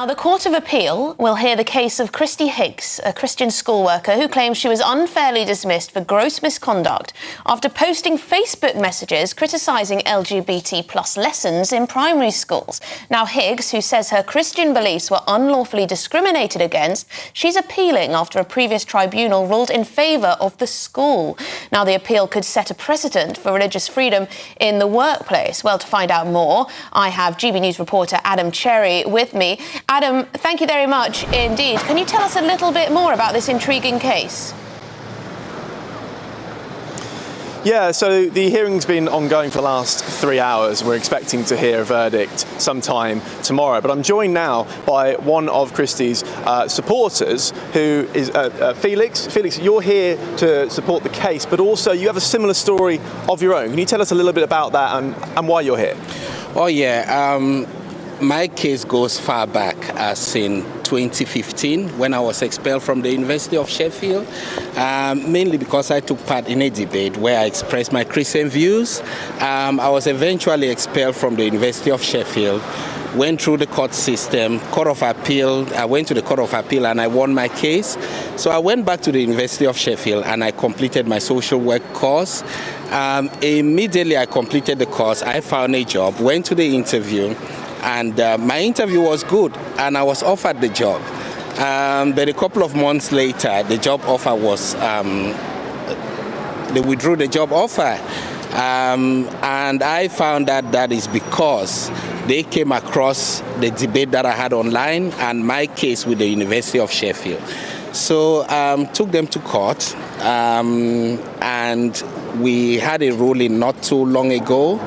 Now, the Court of Appeal will hear the case of Christy Higgs, a Christian school worker who claims she was unfairly dismissed for gross misconduct after posting Facebook messages criticising LGBT plus lessons in primary schools. Now, Higgs, who says her Christian beliefs were unlawfully discriminated against, she's appealing after a previous tribunal ruled in favour of the school. Now, the appeal could set a precedent for religious freedom in the workplace. Well, to find out more, I have GB News reporter Adam Cherry with me. Adam, thank you very much indeed. Can you tell us a little bit more about this intriguing case? Yeah, so the hearing's been ongoing for the last 3 hours. We're expecting to hear a verdict sometime tomorrow. But I'm joined now by one of Christy's supporters, who is Felix. Felix, you're here to support the case, but also you have a similar story of your own. Can you tell us a little bit about that and why you're here? Oh, yeah. My case goes far back, as in 2015, when I was expelled from the University of Sheffield, mainly because I took part in a debate where I expressed my Christian views. I was eventually expelled from the University of Sheffield, went through the court system, Court of Appeal. I went to the Court of Appeal and I won my case. So I went back to the University of Sheffield and I completed my social work course. Immediately I completed the course, I found a job, went to the interview, and my interview was good and I was offered the job. But a couple of months later, the job offer was, they withdrew the job offer. And I found that that is because they came across the debate that I had online and my case with the University of Sheffield. So took them to court, and we had a ruling not too long ago,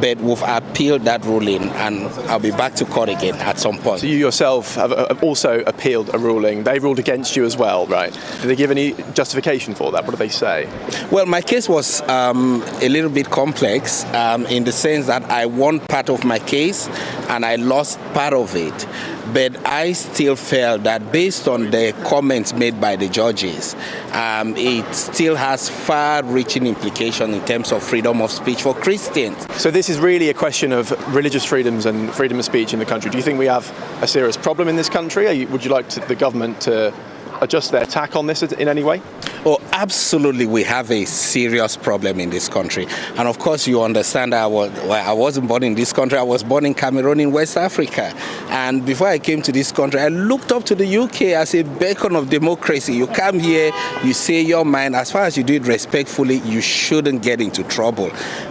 but we've appealed that ruling and I'll be back to court again at some point. So you yourself have also appealed a ruling. They ruled against you as well, right? Did they give any justification for that? What did they say? Well, my case was a little bit complex in the sense that I won part of my case and I lost part of it. But I still felt that based on the comments made by the judges, it still has far-reaching implications in terms of freedom of speech for Christians. So this is really a question of religious freedoms and freedom of speech in the country. Do you think we have a serious problem in this country? Would you like the government to adjust their tack on this in any way? Oh, absolutely, we have a serious problem in this country. And of course, you understand I wasn't born in this country. I was born in Cameroon in West Africa. And before I came to this country, I looked up to the UK as a beacon of democracy. You come here, you say your mind. As far as you do it respectfully, you shouldn't get into trouble.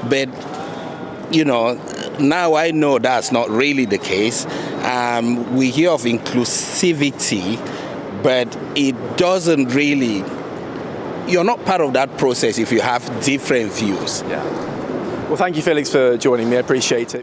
But you know, now I know that's not really the case. We hear of inclusivity, but it doesn't really, you're not part of that process if you have different views. Yeah. Well, thank you, Felix, for joining me. I appreciate it.